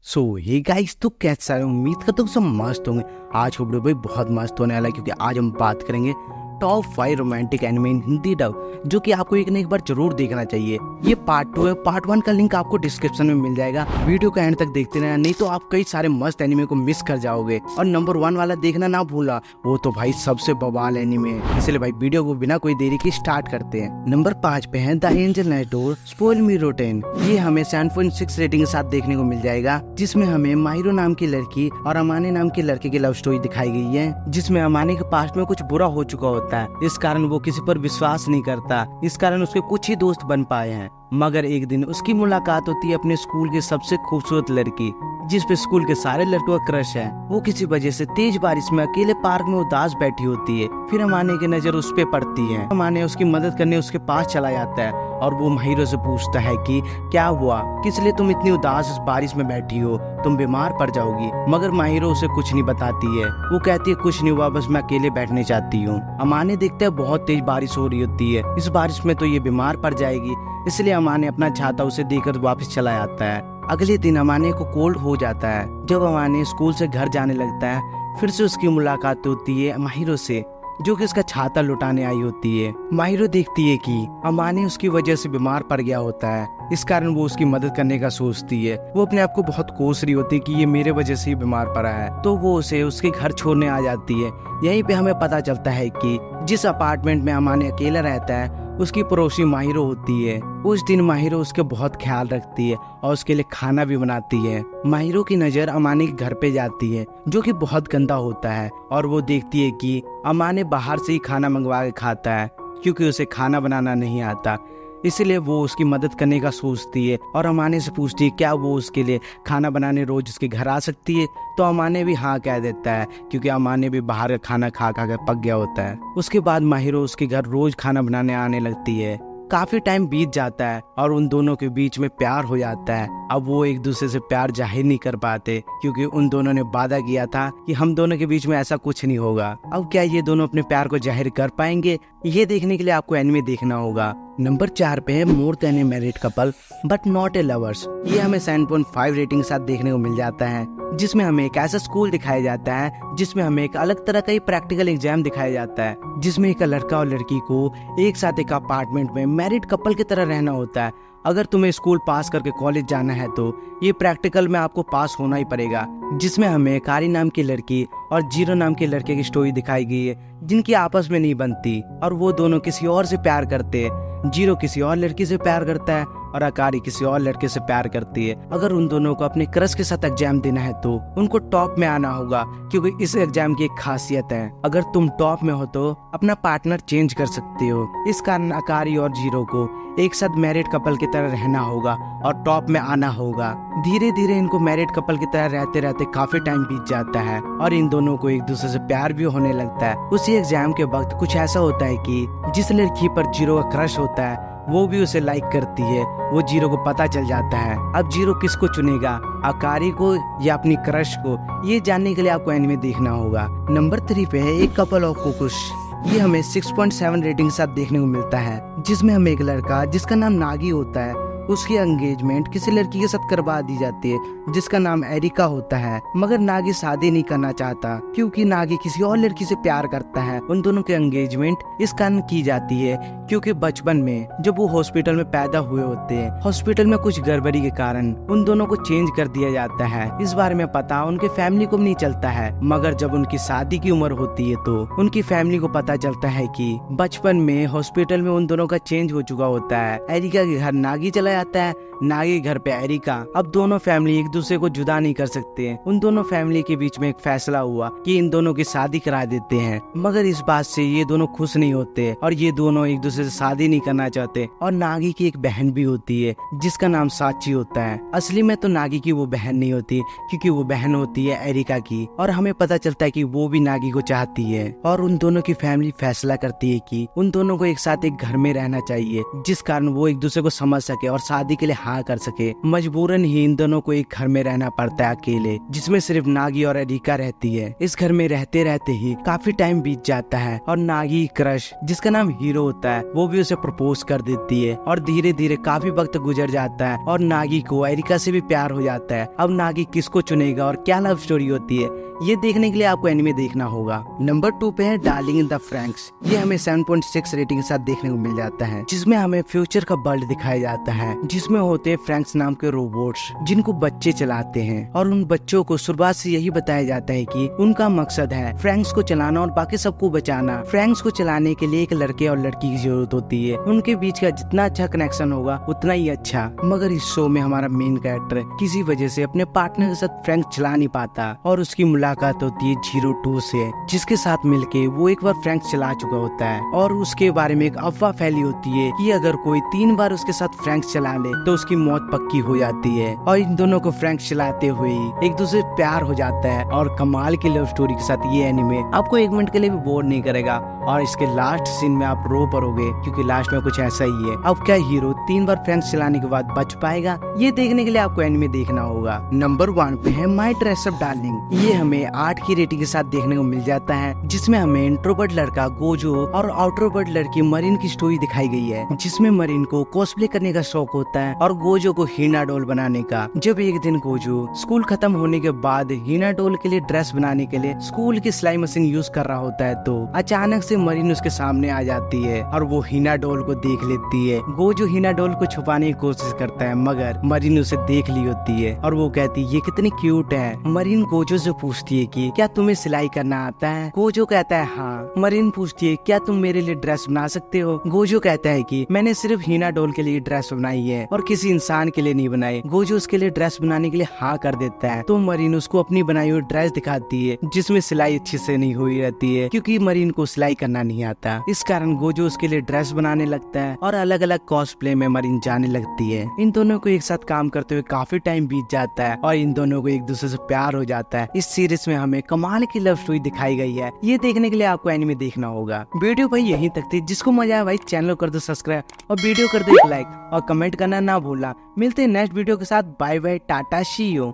Hey guys, तो कैसे सारे उम्मीद करता हूँ सब मस्त होंगे। आज का वीडियो भाई बहुत मस्त होने वाला है क्योंकि आज हम बात करेंगे टॉप 5 रोमांटिक एनिमे इन हिंदी डब, जो कि आपको एक न एक बार जरूर देखना चाहिए। ये पार्ट 2 है। पार्ट 1 का लिंक आपको डिस्क्रिप्शन में मिल जाएगा। वीडियो को एंड तक देखते रहना, नहीं तो आप कई सारे मस्त एनिमे को मिस कर जाओगे। और नंबर 1 वाला देखना ना भूलना, वो तो भाई सबसे बवाल एनिमे है। इसलिए भाई वीडियो को बिना कोई देरी के स्टार्ट करते हैं। नंबर 5 पे है the angel next door spoil me rotten. ये हमें 7.6 रेटिंग के साथ देखने को मिल जाएगा, जिसमें हमें माहिरो नाम की लड़की और अमाने नाम के लड़के की लव स्टोरी दिखाई गई है, जिसमें अमाने के पास्ट में कुछ बुरा हो चुका होता है। इस कारण वो किसी पर विश्वास नहीं करता। इस कारण उसके कुछ ही दोस्त बन पाए हैं। मगर एक दिन उसकी मुलाकात होती है अपने स्कूल की सबसे खूबसूरत लड़की, जिस पे स्कूल के सारे लड़कों का क्रश है। वो किसी वजह से तेज बारिश में अकेले पार्क में उदास बैठी होती है। फिर अमाने की नजर उस पे पड़ती है। अमाने उसकी मदद करने उसके पास चला जाता है और वो माहिरो से पूछता है कि क्या हुआ, किस लिए तुम इतनी उदास इस बारिश में बैठी हो, तुम बीमार पड़ जाओगी। मगर माहिरो उसे कुछ नहीं बताती है। वो कहती है कुछ नहीं हुआ, बस मैं अकेले बैठने चाहती हूँ। अमाने देखता है बहुत तेज बारिश हो रही होती है। इस बारिश में तो ये बीमार पड़ जाएगी, इसलिए अमाने अपना छाता उसे देकर वापस चला जाता है। अगले दिन अमाने को कोल्ड हो जाता है। जब अमाने स्कूल से घर जाने लगता है, फिर से उसकी मुलाकात होती है माहिरो से, जो कि उसका छाता लुटाने आई होती है। माहिरो देखती है कि अमाने उसकी वजह से बीमार पड़ गया होता है। इस कारण वो उसकी मदद करने का सोचती है। वो अपने आप को बहुत कोस रही होती है कि ये मेरे वजह से ही बीमार पड़ा है, तो वो उसे उसके घर छोड़ने आ जाती है। यहीं पे हमें पता चलता है कि जिस अपार्टमेंट में अमाने अकेला रहता है, उसकी पड़ोसी माहिरो होती है। उस दिन माहिरो उसके बहुत ख्याल रखती है और उसके लिए खाना भी बनाती है। माहिरो की नजर अमाने के घर पे जाती है, जो कि बहुत गंदा होता है, और वो देखती है कि अमाने बाहर से ही खाना मंगवा के खाता है, क्योंकि उसे खाना बनाना नहीं आता। इसलिए वो उसकी मदद करने का सोचती है और अमाने से पूछती है क्या वो उसके लिए खाना बनाने रोज उसके घर आ सकती है। तो अमाने भी हाँ कह देता है, क्योंकि अमाने भी बाहर का खाना खा खा कर पक गया होता है। उसके बाद माहिरो उसके घर रोज खाना बनाने आने लगती है। काफी टाइम बीत जाता है और उन दोनों के बीच में प्यार हो जाता है। अब वो एक दूसरे से प्यार जाहिर नहीं कर पाते, क्योंकि उन दोनों ने वादा किया था कि हम दोनों के बीच में ऐसा कुछ नहीं होगा। अब क्या ये दोनों अपने प्यार को जाहिर कर पाएंगे, ये देखने के लिए आपको एनिमे देखना होगा। नंबर 4 पे है more than A married couple but not a lovers. ये हमें 7.5 रेटिंग के साथ देखने को मिल जाता है, जिसमें हमें एक ऐसा स्कूल दिखाया जाता है जिसमें हमें एक अलग तरह का ही प्रैक्टिकल एग्जाम दिखाया जाता है, जिसमें एक लड़का और लड़की को एक साथ एक अपार्टमेंट में मैरिड कपल की तरह रहना होता है। अगर तुम्हें स्कूल पास करके कॉलेज जाना है तो ये प्रैक्टिकल में आपको पास होना ही पड़ेगा। जिसमें हमें कारी नाम की लड़की और जीरो नाम के लड़के की स्टोरी दिखाई गई है, जिनकी आपस में नहीं बनती और वो दोनों किसी और से प्यार करते हैं। जीरो किसी और लड़की से प्यार करता है और अकारी किसी और लड़के से प्यार करती है। अगर उन दोनों को अपने क्रश के साथ एग्जाम देना है तो उनको टॉप में आना होगा, क्योंकि इस एग्जाम की एक खासियत है, अगर तुम टॉप में हो तो अपना पार्टनर चेंज कर सकते हो। इस कारण अकारी और जीरो को एक साथ मैरिड कपल की तरह रहना होगा और टॉप में आना होगा। धीरे धीरे इनको मैरिड कपल की तरह रहते रहते काफी टाइम बीत जाता है और इन दोनों को एक दूसरे से प्यार भी होने लगता है। उसी एग्जाम के वक्त कुछ ऐसा होता है कि जिस लड़की पर जीरो का क्रश होता है वो भी उसे लाइक करती है। वो जीरो को पता चल जाता है। अब जीरो किसको चुनेगा, अकारी को या अपनी क्रश को, ये जानने के लिए आपको एनिमे देखना होगा। नंबर 3 पे है एक कपल ऑफ कोकुश। ये हमें 6.7 रेटिंग के साथ देखने को मिलता है, जिसमें हमें एक लड़का जिसका नाम नागी होता है, उसकी एंगेजमेंट किसी लड़की के साथ करवा दी जाती है जिसका नाम एरिका होता है। मगर नागी शादी नहीं करना चाहता, क्योंकि नागी किसी और लड़की से प्यार करता है। उन दोनों की एंगेजमेंट इस कारण की जाती है क्योंकि बचपन में जब वो हॉस्पिटल में पैदा हुए होते हैं, हॉस्पिटल में कुछ गड़बड़ी के कारण उन दोनों को चेंज कर दिया जाता है। इस बारे में पता उनके फैमिली को नहीं चलता है, मगर जब उनकी शादी की उम्र होती है तो उनकी फैमिली को पता चलता है कि बचपन में हॉस्पिटल में उन दोनों का चेंज हो चुका होता है। एरिका के घर नागी चला जाता है, नागी घर पे एरिका। अब दोनों फैमिली एक दूसरे को जुदा नहीं कर सकते हैं। उन दोनों फैमिली के बीच में एक फैसला हुआ कि इन दोनों की शादी करा देते हैं, मगर इस बात से ये दोनों खुश नहीं होते और ये दोनों एक दूसरे से शादी नहीं करना चाहते। और नागी की एक बहन भी होती है जिसका नाम साची होता है। असली में तो नागी की वो बहन नहीं होती, क्योंकि वो बहन होती है एरिका की, और हमें पता चलता है कि वो भी नागी को चाहती है। और उन दोनों की फैमिली फैसला करती है कि उन दोनों को एक साथ एक घर में रहना चाहिए, जिस कारण वो एक दूसरे को समझ सके और शादी के लिए हाँ कर सके। मजबूरन ही इन दोनों को एक घर में रहना पड़ता है अकेले, जिसमें सिर्फ नागी और एरिका रहती है। इस घर में रहते रहते ही काफी टाइम बीत जाता है और नागी क्रश, जिसका नाम हीरो होता है, वो भी उसे प्रपोज कर देती है और धीरे धीरे काफी वक्त गुजर जाता है और नागी को एरिका से भी प्यार हो जाता है। अब नागी किसको चुनेगा और क्या लव स्टोरी होती है, ये देखने के लिए आपको एनिमे देखना होगा। नंबर 2 पे है डार्लिंग इन द फ्रैंक्स। ये हमें 7.6 रेटिंग के साथ देखने को मिल जाता है, जिसमें हमें फ्यूचर का वर्ल्ड दिखाया जाता है, जिसमें होते हैं फ्रैंक्स नाम के रोबोट्स, जिनको बच्चे चलाते हैं। और उन बच्चों को शुरुआत से यही बताया जाता है कि उनका मकसद है फ्रैंक्स को चलाना और बाकी सबको बचाना। फ्रैंक्स को चलाने के लिए एक लड़के और लड़की की जरूरत होती है। उनके बीच का जितना अच्छा कनेक्शन होगा उतना ही अच्छा। मगर इस शो में हमारा मेन कैरेक्टर किसी वजह से अपने पार्टनर के साथ फ्रैंक्स चला नहीं पाता और उसकी मुलाकात होती है 02 से, जिसके साथ मिलके वो एक बार फ्रैंक्स चला चुका होता है। और उसके बारे में एक अफवाह फैली होती है कि अगर कोई 3 बार उसके साथ फ्रैंक्स चला ले तो उसकी मौत पक्की हो जाती है। और इन दोनों को फ्रैंक्स चलाते हुए एक दूसरे से प्यार हो जाता है। और कमाल की लव स्टोरी के साथ ये एनिमे आपको 1 मिनट के लिए भी बोर नहीं करेगा और इसके लास्ट सीन में आप रो पड़ोगे, क्योंकि लास्ट में कुछ ऐसा ही है। अब क्या हीरो 3 बार फ्रैंक्स चलाने के बाद बच पाएगा, ये देखने के लिए आपको एनिमे देखना होगा। नंबर 1 पे है माय ड्रेस अप डार्लिंग। ये हमें 8 की रेटिंग के साथ देखने को मिल जाता है, जिसमें हमें इंट्रोवर्ट लड़का गोजो और आउटरोवर्ट लड़की मरीन की स्टोरी दिखाई गई है, जिसमें मरीन को कॉस्प्ले करने का शौक होता है और गोजो को हीना डॉल बनाने का। जब एक दिन गोजो स्कूल खत्म होने के बाद हीना डॉल के लिए ड्रेस बनाने के लिए स्कूल की सिलाई मशीन यूज कर रहा होता है, तो अचानक से मरीन उसके सामने आ जाती है और वो हीना डॉल को देख लेती है। गोजो हीना डॉल को छुपाने की कोशिश करता है, मगर मरीन उसे देख ली होती है और वो कहती है ये कितनी क्यूट है। मरीन गोजो से पूछती है कि क्या तुम्हें सिलाई करना आता है? गोजो कहता है हाँ। मरीन पूछती है क्या तुम मेरे लिए ड्रेस बना सकते हो? गोजो कहता है कि मैंने सिर्फ हीना डॉल के लिए ड्रेस बनाई है और किसी इंसान के लिए नहीं बनाई। गोजो उसके लिए ड्रेस बनाने के लिए हाँ कर देता है, तो मरीन उसको अपनी बनाई हुई ड्रेस दिखाती है, जिसमें सिलाई अच्छे से नहीं हुई रहती है, क्योंकि मरीन को सिलाई करना नहीं आता। इस कारण गोजो उसके लिए ड्रेस बनाने लगता है और अलग अलग कॉस्प्ले में मरीन जाने लगती है। इन दोनों को एक साथ काम करते हुए काफी टाइम बीत जाता है और इन दोनों को एक दूसरे से प्यार हो जाता है। इस सीरीज में हमें कमाल की लव स्टोरी दिखाई गई है, ये देखने के लिए आपको एनिमे देखना होगा। वीडियो भाई यहीं तक थी, जिसको मजा आया भाई चैनल कर दो सब्सक्राइब और वीडियो कर दो एक लाइक और कमेंट करना ना भूलना। मिलते हैं नेक्स्ट वीडियो के साथ। बाय बाय, टाटा, सी यू।